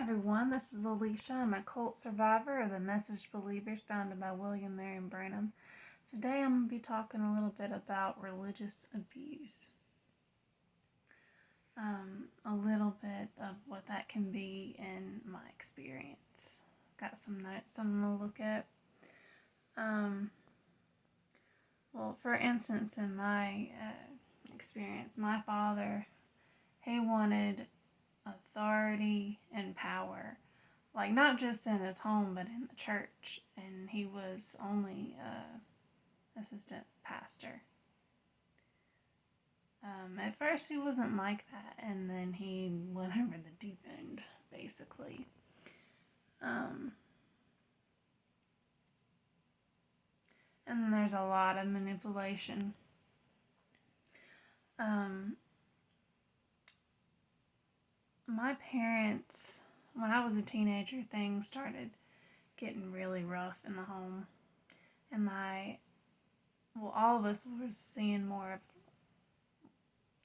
everyone, this is Alisha. I'm a cult survivor of the Message Believers founded by William Branham. Today I'm going to be talking a little bit about religious abuse. A little bit of what that can be in my experience. Got some notes I'm going to look at. Well, for instance, in my experience, my father, he wanted authority and power, like not just in his home but in the church, and he was only assistant pastor. At first he wasn't like that, and then he went over the deep end, basically. And then there's a lot of manipulation. My parents, when I was a teenager, things started getting really rough in the home. And all of us were seeing more of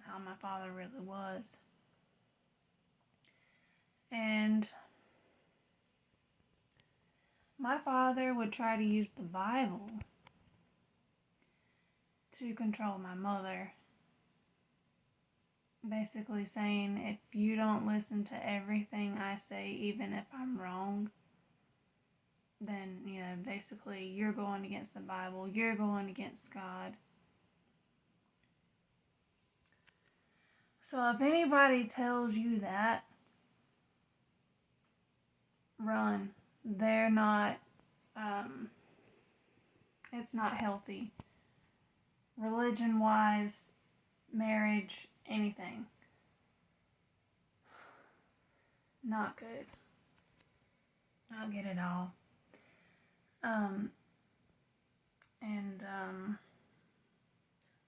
how my father really was. And my father would try to use the Bible to control my mother. Basically saying, if you don't listen to everything I say, even if I'm wrong, then, basically you're going against the Bible, you're going against God. So if anybody tells you that, run. They're not, it's not healthy. Religion-wise, marriage, anything. Not good. Not good at all.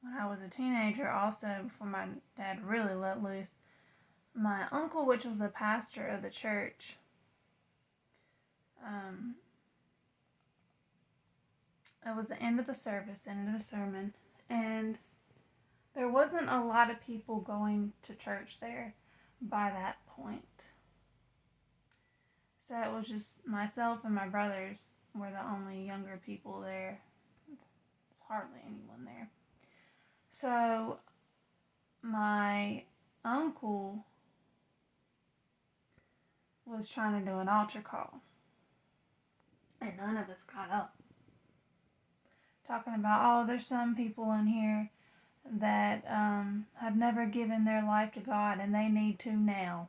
When I was a teenager, also, before my dad really let loose, my uncle, which was a pastor of the church, it was the end of the service, end of the sermon, and there wasn't a lot of people going to church there by that point. So it was just myself and my brothers were the only younger people there. It's hardly anyone there. So my uncle was trying to do an altar call, and none of us got up. Talking about, there's some people in here that have never given their life to God, and they need to now.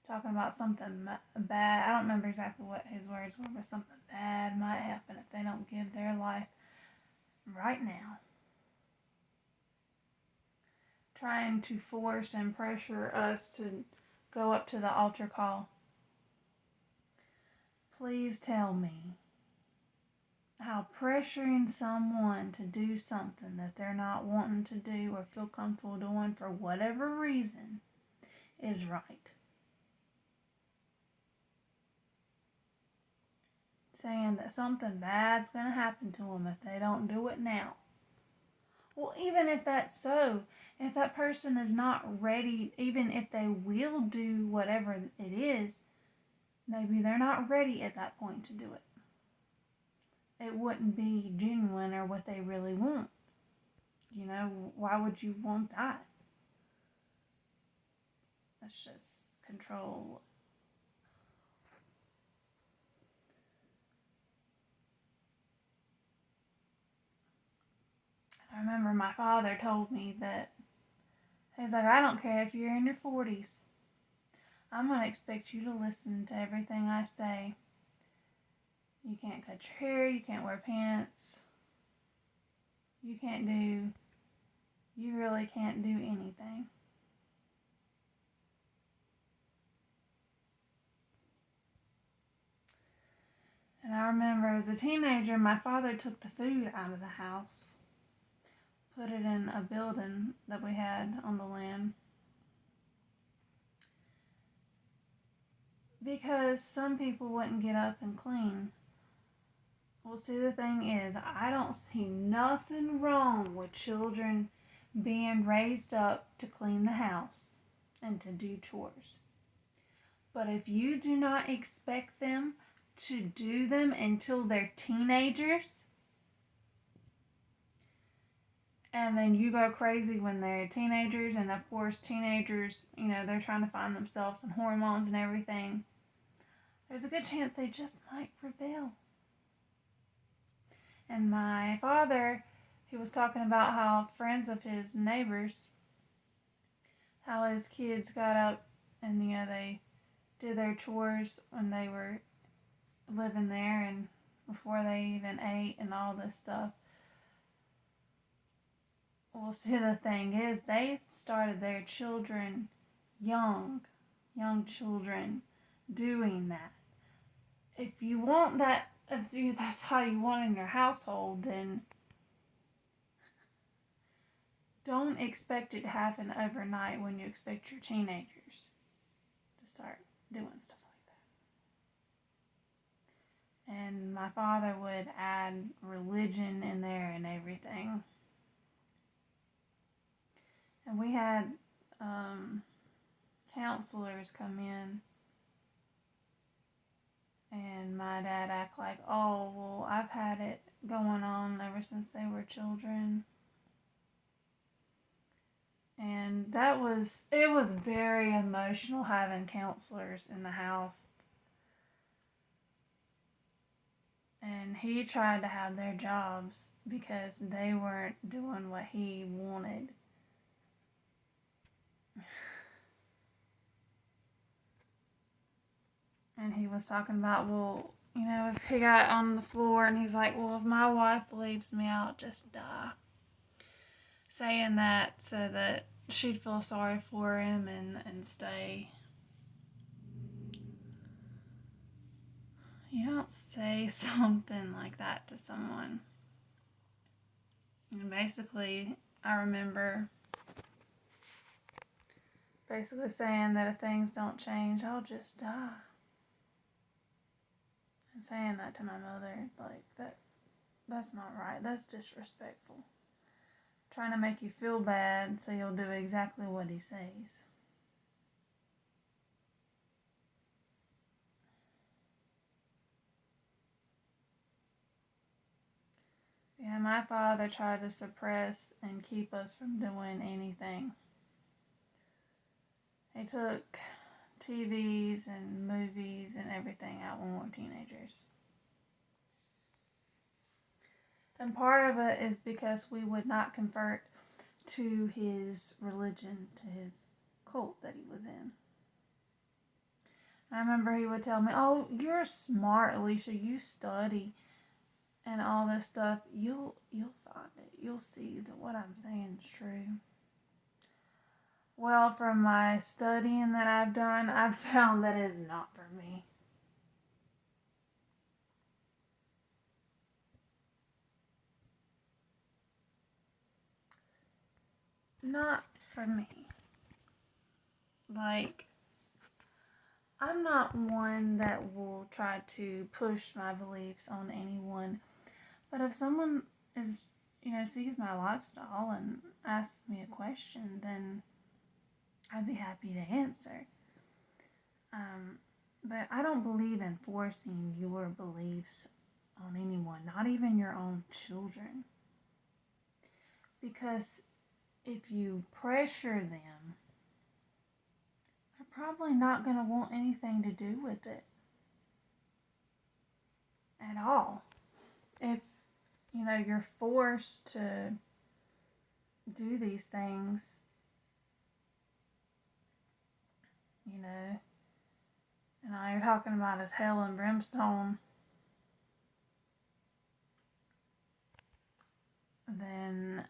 Talking about something bad. I don't remember exactly what his words were, but something bad might happen if they don't give their life right now. Trying to force and pressure us to go up to the altar call. Please tell me how pressuring someone to do something that they're not wanting to do or feel comfortable doing for whatever reason is right. Saying that something bad's going to happen to them if they don't do it now. Well, even if that's so, if that person is not ready, even if they will do whatever it is, maybe they're not ready at that point to do it. It wouldn't be genuine or what they really want. Why would you want that? That's just control. I remember my father told me that, he's like, I don't care if you're in your 40s. I'm going to expect you to listen to everything I say. You can't cut your hair, you can't wear pants, you really can't do anything. And I remember as a teenager, my father took the food out of the house, put it in a building that we had on the land, because some people wouldn't get up and clean. Well, see, the thing is, I don't see nothing wrong with children being raised up to clean the house and to do chores. But if you do not expect them to do them until they're teenagers, and then you go crazy when they're teenagers, and of course teenagers, they're trying to find themselves and hormones and everything, there's a good chance they just might rebel. And my father, he was talking about how friends of his neighbors, how his kids got up and, they did their chores when they were living there and before they even ate and all this stuff. Well, see, the thing is, they started their children young children doing that. If you want that, if that's how you want in your household, then don't expect it to happen overnight when you expect your teenagers to start doing stuff like that. And my father would add religion in there and everything. And we had counselors come in, and my dad act like, oh, well, I've had it going on ever since they were children. And it was very emotional having counselors in the house. And he tried to have their jobs because they weren't doing what he wanted. And he was talking about, well, if he got on the floor and he's like, well, if my wife leaves me, I'll just die. Saying that so that she'd feel sorry for him and stay. You don't say something like that to someone. And basically, I remember saying that if things don't change, I'll just die. And saying that to my mother, like, that's not right. That's disrespectful. Trying to make you feel bad so you'll do exactly what he says. Yeah, my father tried to suppress and keep us from doing anything. He took TVs and movies and everything out when we were teenagers. And part of it is because we would not convert to his religion, to his cult that he was in. I remember he would tell me, oh, you're smart, Alisha, you study and all this stuff. You'll find it. You'll see that what I'm saying is true. Well, from my studying that I've done, I've found that it is not for me. Not for me. Like, I'm not one that will try to push my beliefs on anyone. But if someone is, sees my lifestyle and asks me a question, then I'd be happy to answer. But I don't believe in forcing your beliefs on anyone, not even your own children. Because if you pressure them, they're probably not going to want anything to do with it at all. If, you're forced to do these things, and all you're talking about is hell and brimstone, then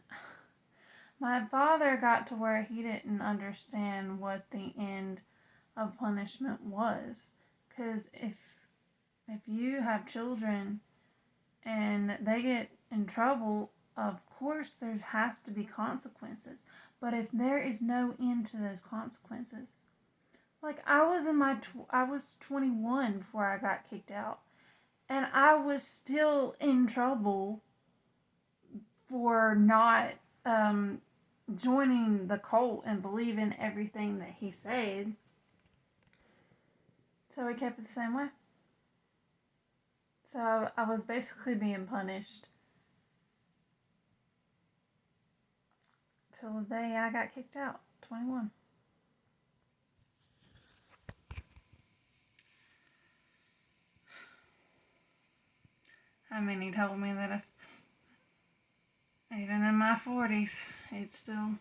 my father got to where he didn't understand what the end of punishment was. Because if you have children and they get in trouble, of course there has to be consequences. But if there is no end to those consequences, like I was 21 before I got kicked out, and I was still in trouble for not joining the cult and believing everything that he said. So he kept it the same way. So I was basically being punished till the day I got kicked out, 21. I mean, he told me that if, even in my 40s, he'd still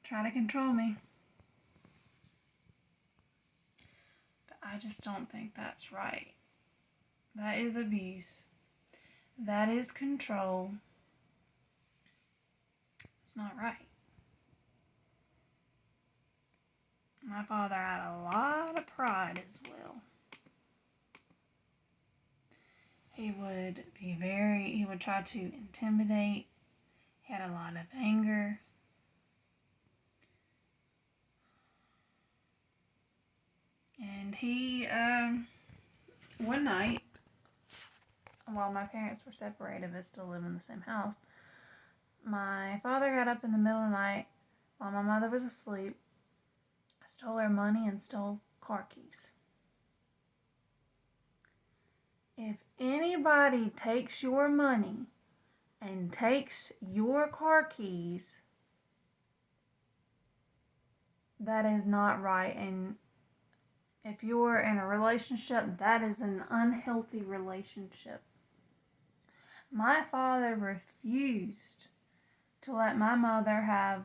try to control me. But I just don't think that's right. That is abuse. That is control. It's not right. My father had a lot of pride as well. He would try to intimidate. He had a lot of anger. And he, one night, while my parents were separated but still lived in the same house, my father got up in the middle of the night while my mother was asleep, stole her money and stole car keys. If anybody takes your money and takes your car keys, that is not right. And if you're in a relationship, that is an unhealthy relationship. My father refused to let my mother have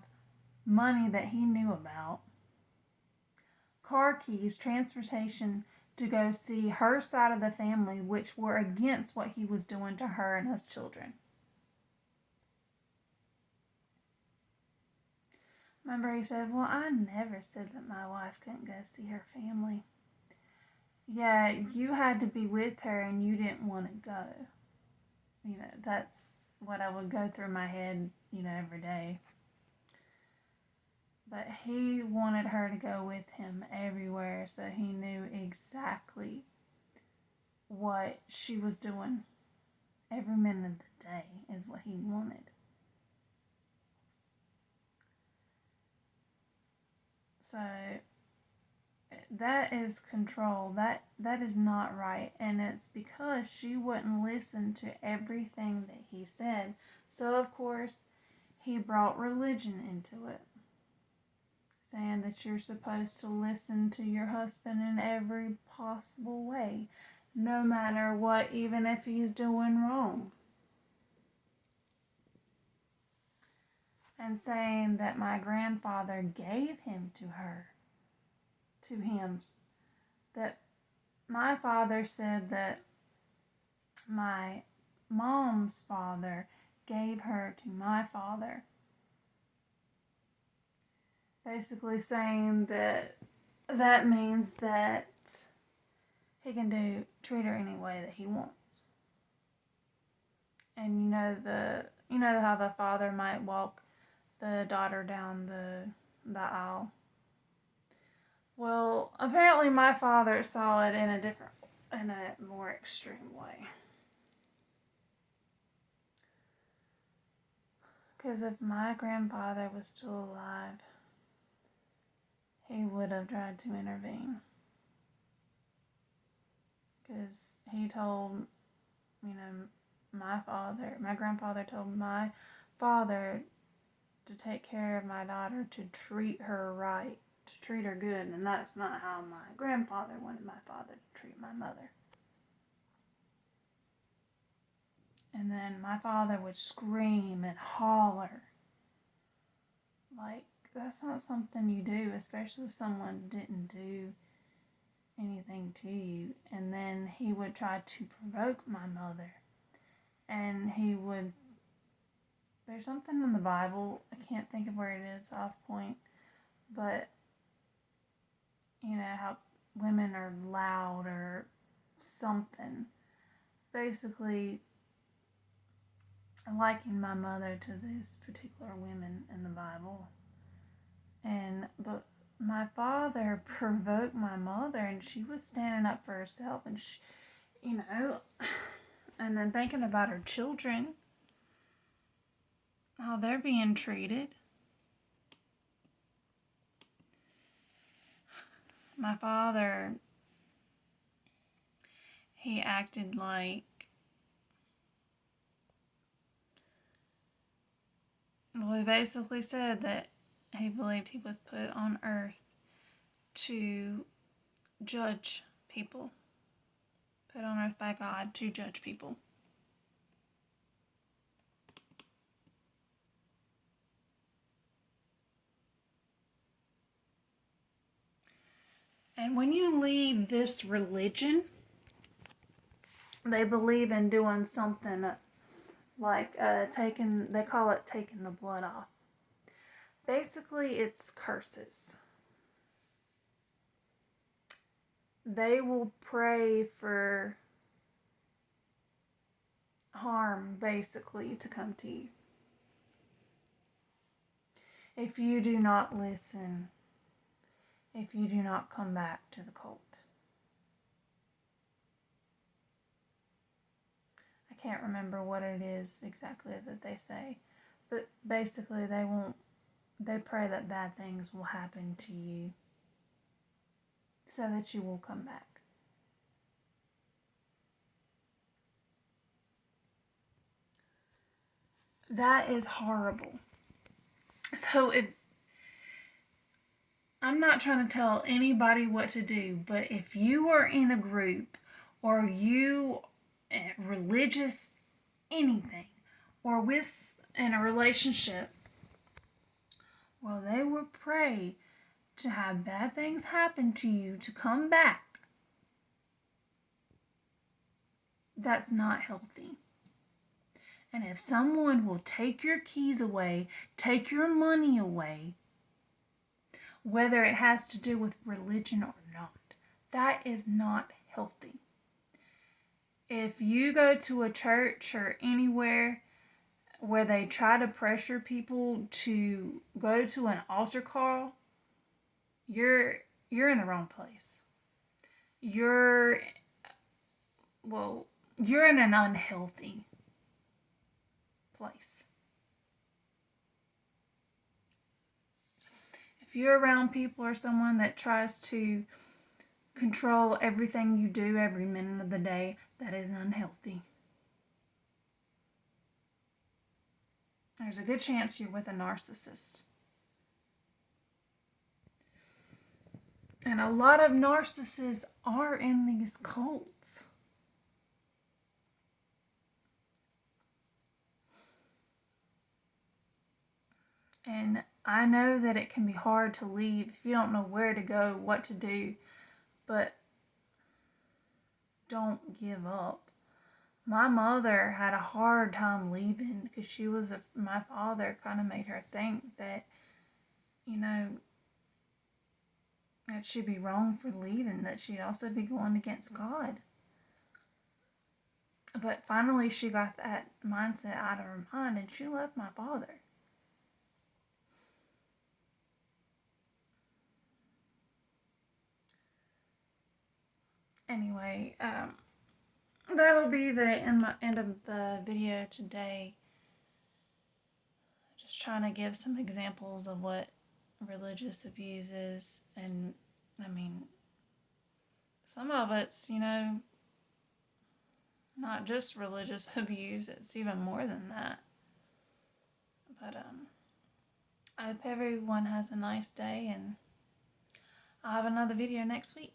money that he knew about, car keys, transportation to go see her side of the family, which were against what he was doing to her and us children. Remember, he said, well, I never said that my wife couldn't go see her family. Yeah, you had to be with her and you didn't want to go. You know, that's what I would go through my head, every day. But he wanted her to go with him everywhere, so he knew exactly what she was doing every minute of the day is what he wanted. So that is control. That is not right. And it's because she wouldn't listen to everything that he said. So of course he brought religion into it, saying that you're supposed to listen to your husband in every possible way, no matter what, even if he's doing wrong. And saying that my grandfather gave him to him. That my father said that my mom's father gave her to my father. Basically saying that means that he can treat her any way that he wants. And you know how the father might walk the daughter down the aisle. Well, apparently my father saw it in a more extreme way. Because if my grandfather was still alive, he would have tried to intervene. Because he told, my grandfather told my father to take care of my daughter, to treat her right, to treat her good, and that's not how my grandfather wanted my father to treat my mother. And then my father would scream and holler. Like, that's not something you do, especially if someone didn't do anything to you. And then he would try to provoke my mother. And there's something in the Bible, I can't think of where it is off point, but how women are loud or something. Basically liking my mother to these particular women in the Bible. But my father provoked my mother, and she was standing up for herself, and she, and then thinking about her children, how they're being treated. my father, he acted like, well, he basically said that he believed he was put on earth to judge people. Put on earth by God to judge people. And when you leave this religion, they believe in doing something like they call it taking the blood off. Basically, it's curses. They will pray for harm, basically, to come to you. If you do not listen, if you do not come back to the cult. I can't remember what it is exactly that they say, but basically they pray that bad things will happen to you so that you will come back. That is horrible. So I'm not trying to tell anybody what to do, but if you are in a group or you religious anything or in a relationship, well, they will pray to have bad things happen to you to come back. That's not healthy. And if someone will take your keys away, take your money away, whether it has to do with religion or not, that is not healthy. If you go to a church or anywhere where they try to pressure people to go to an altar call, you're in the wrong place. You're in an unhealthy place. If you're around people or someone that tries to control everything you do every minute of the day, that is unhealthy. There's a good chance you're with a narcissist. And a lot of narcissists are in these cults. And I know that it can be hard to leave if you don't know where to go, what to do, but don't give up. My mother had a hard time leaving because my father kind of made her think that, that she'd be wrong for leaving, that she'd also be going against God. But finally she got that mindset out of her mind and she left my father. Anyway, that'll be the end of the video today. Just trying to give some examples of what religious abuse is. And, some of it's, not just religious abuse. It's even more than that. But, I hope everyone has a nice day, and I'll have another video next week.